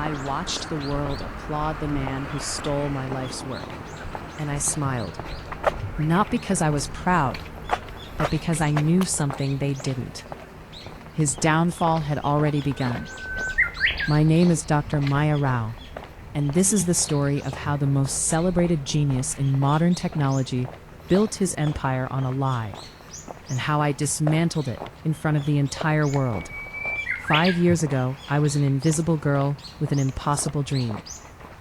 I watched the world applaud the man who stole my life's work, and I smiled. Not because I was proud, but because I knew something they didn't. His downfall had already begun. My name is Dr. Maya Rao, and this is the story of how the most celebrated genius in modern technology built his empire on a lie, and how I dismantled it in front of the entire world. 5 years ago, I was an invisible girl with an impossible dream.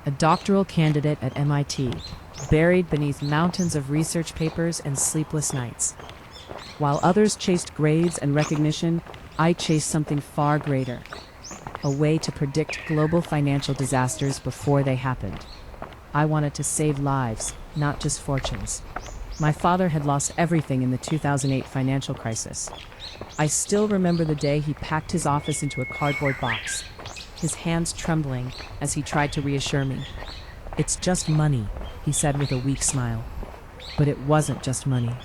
A doctoral candidate at MIT, buried beneath mountains of research papers and sleepless nights. While others chased grades and recognition, I chased something far greater. A way to predict global financial disasters before they happened. I wanted to save lives, not just fortunes. My father had lost everything in the 2008 financial crisis. I still remember the day he packed his office into a cardboard box, his hands trembling as he tried to reassure me. "It's just money," he said with a weak smile. But it wasn't just money.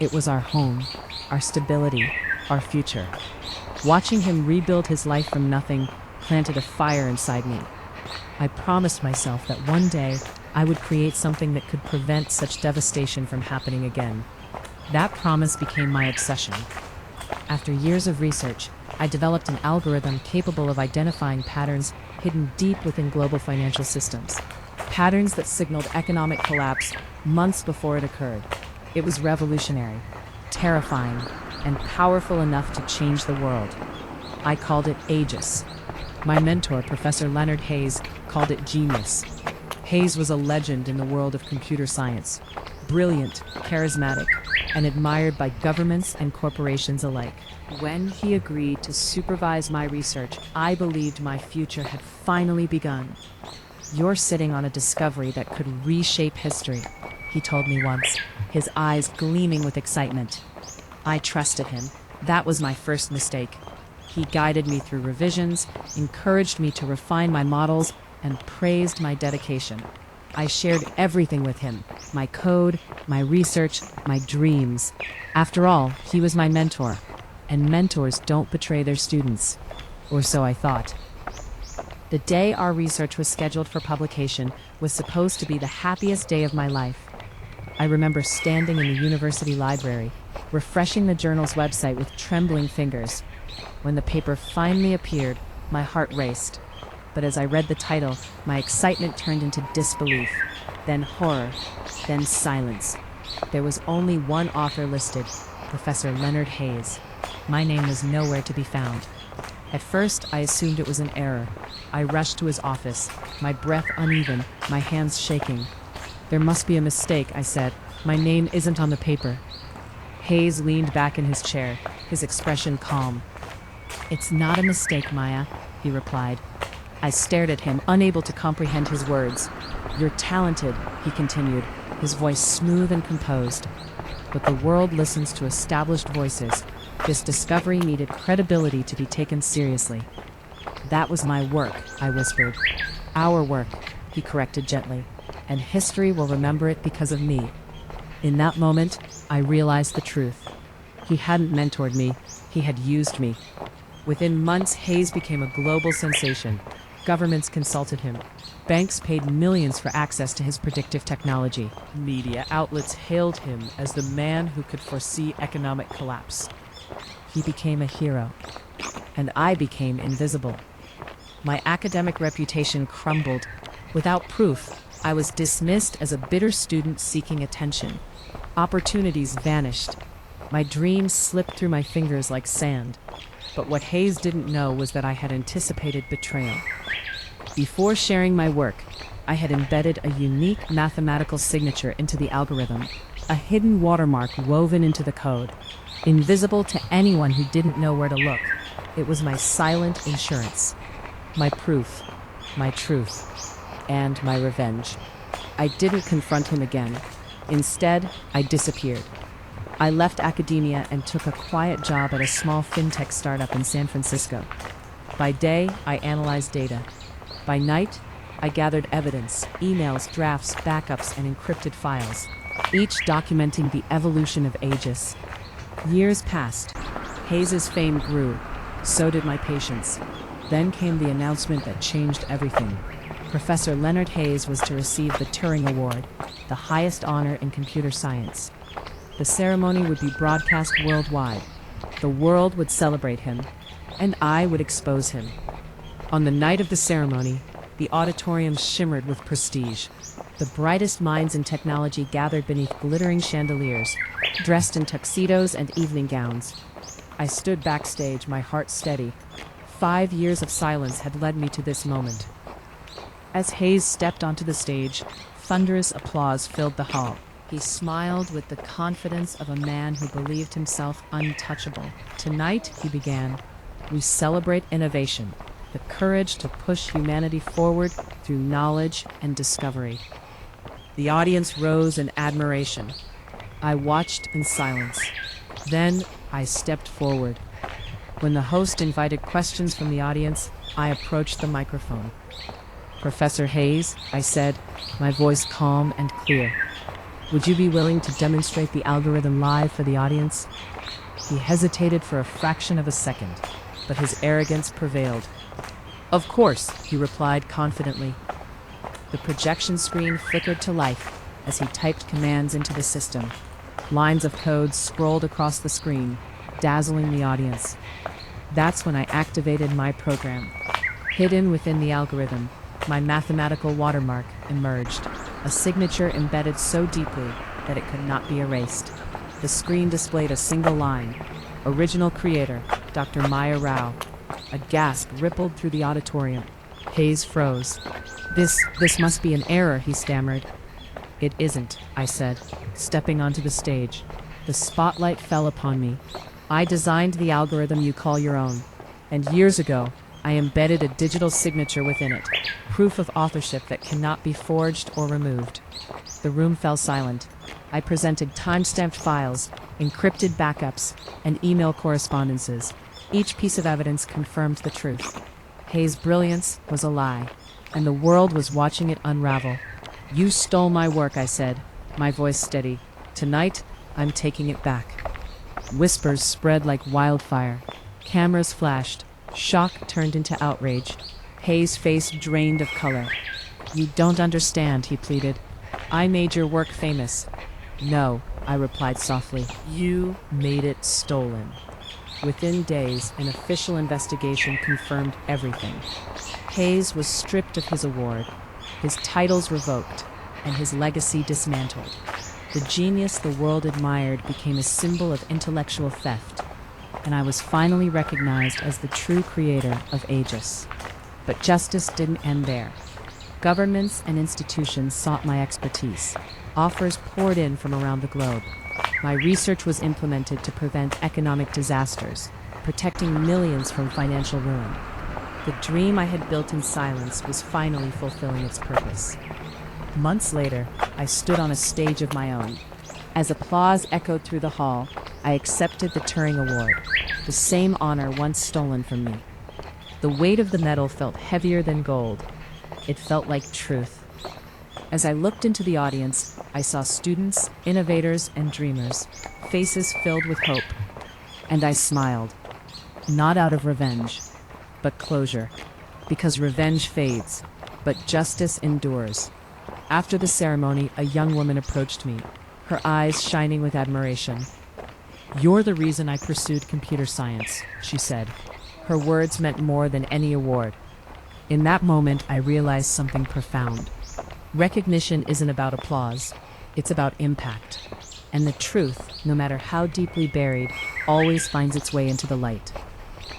It was our home, our stability, our future. Watching him rebuild his life from nothing planted a fire inside me. I promised myself that one day I would create something that could prevent such devastation from happening again. That promise became my obsession. After years of research, I developed an algorithm capable of identifying patterns hidden deep within global financial systems. Patterns that signaled economic collapse months before it occurred. It was revolutionary, terrifying, and powerful enough to change the world. I called it Aegis. My mentor, Professor Leonard Hayes, called it genius. Hayes was a legend in the world of computer science, brilliant, charismatic, and admired by governments and corporations alike. When he agreed to supervise my research, I believed my future had finally begun. "You're sitting on a discovery that could reshape history," he told me once, his eyes gleaming with excitement. I trusted him. That was my first mistake. He guided me through revisions, encouraged me to refine my models, and praised my dedication. I shared everything with him, my code, my research, my dreams. After all, he was my mentor, and mentors don't betray their students. Or so I thought. The day our research was scheduled for publication was supposed to be the happiest day of my life. I remember standing in the university library, refreshing the journal's website with trembling fingers. When the paper finally appeared, my heart raced. But as I read the title, my excitement turned into disbelief, then horror, then silence. There was only one author listed, Professor Leonard Hayes. My name was nowhere to be found. At first, I assumed it was an error. I rushed to his office, my breath uneven, my hands shaking. "There must be a mistake," I said. "My name isn't on the paper." Hayes leaned back in his chair, his expression calm. "It's not a mistake, Maya," he replied. I stared at him, unable to comprehend his words. "You're talented," he continued, his voice smooth and composed. "But the world listens to established voices. This discovery needed credibility to be taken seriously." "That was my work," I whispered. "Our work," he corrected gently, "and history will remember it because of me." In that moment, I realized the truth. He hadn't mentored me, he had used me. Within months, Hayes became a global sensation. Governments consulted him. Banks paid millions for access to his predictive technology. Media outlets hailed him as the man who could foresee economic collapse. He became a hero, and I became invisible. My academic reputation crumbled. Without proof, I was dismissed as a bitter student seeking attention. Opportunities vanished. My dreams slipped through my fingers like sand. But what Hayes didn't know was that I had anticipated betrayal. Before sharing my work, I had embedded a unique mathematical signature into the algorithm, a hidden watermark woven into the code, invisible to anyone who didn't know where to look. It was my silent insurance, my proof, my truth, and my revenge. I didn't confront him again. Instead, I disappeared. I left academia and took a quiet job at a small fintech startup in San Francisco. By day, I analyzed data. By night, I gathered evidence, emails, drafts, backups, and encrypted files, each documenting the evolution of Aegis. Years passed. Hayes's fame grew. So did my patience. Then came the announcement that changed everything. Professor Leonard Hayes was to receive the Turing Award, the highest honor in computer science. The ceremony would be broadcast worldwide. The world would celebrate him, and I would expose him. On the night of the ceremony, the auditorium shimmered with prestige. The brightest minds in technology gathered beneath glittering chandeliers, dressed in tuxedos and evening gowns. I stood backstage, my heart steady. 5 years of silence had led me to this moment. As Hayes stepped onto the stage, thunderous applause filled the hall. He smiled with the confidence of a man who believed himself untouchable. Tonight, he began, we celebrate innovation, the courage to push humanity forward through knowledge and discovery. The audience rose in admiration. I watched in silence. Then I stepped forward. When the host invited questions from the audience, I approached the microphone. Professor Hayes, I said, my voice calm and clear. Would you be willing to demonstrate the algorithm live for the audience? He hesitated for a fraction of a second, but his arrogance prevailed. Of course, he replied confidently. The projection screen flickered to life as he typed commands into the system. Lines of code scrolled across the screen, dazzling the audience. That's when I activated my program. Hidden within the algorithm, my mathematical watermark emerged, a signature embedded so deeply that it could not be erased. The screen displayed a single line, original creator, Dr. Maya Rao. A gasp rippled through the auditorium. Hayes froze. This must be an error, he stammered. It isn't, I said, stepping onto the stage. The spotlight fell upon me. I designed the algorithm you call your own, and years ago, I embedded a digital signature within it, proof of authorship that cannot be forged or removed. The room fell silent. I presented time-stamped files, encrypted backups, and email correspondences. Each piece of evidence confirmed the truth. Hayes' brilliance was a lie, and the world was watching it unravel. You stole my work, I said, my voice steady. Tonight, I'm taking it back. Whispers spread like wildfire. Cameras flashed. Shock turned into outrage. Hayes' face drained of color. You don't understand, he pleaded. I made your work famous. No, I replied softly. You made it stolen. Within days, an official investigation confirmed everything. Hayes was stripped of his award, his titles revoked, and his legacy dismantled. The genius the world admired became a symbol of intellectual theft, and I was finally recognized as the true creator of Aegis. But justice didn't end there. Governments and institutions sought my expertise. Offers poured in from around the globe. My research was implemented to prevent economic disasters, protecting millions from financial ruin. The dream I had built in silence was finally fulfilling its purpose. Months later, I stood on a stage of my own. As applause echoed through the hall, I accepted the Turing Award, the same honor once stolen from me. The weight of the medal felt heavier than gold. It felt like truth. As I looked into the audience, I saw students, innovators, and dreamers, faces filled with hope. And I smiled, not out of revenge, but closure. Because revenge fades, but justice endures. After the ceremony, a young woman approached me, her eyes shining with admiration. You're the reason I pursued computer science, she said. Her words meant more than any award. In that moment, I realized something profound. Recognition isn't about applause, it's about impact. And the truth, no matter how deeply buried, always finds its way into the light.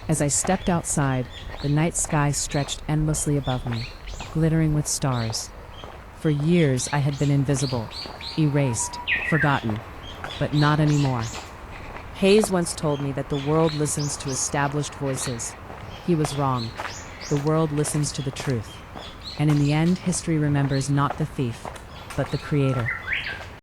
As I stepped outside, the night sky stretched endlessly above me, glittering with stars. For years, I had been invisible, erased, forgotten, but not anymore. Hayes once told me that the world listens to established voices. He was wrong. The world listens to the truth. And in the end, history remembers not the thief, but the creator.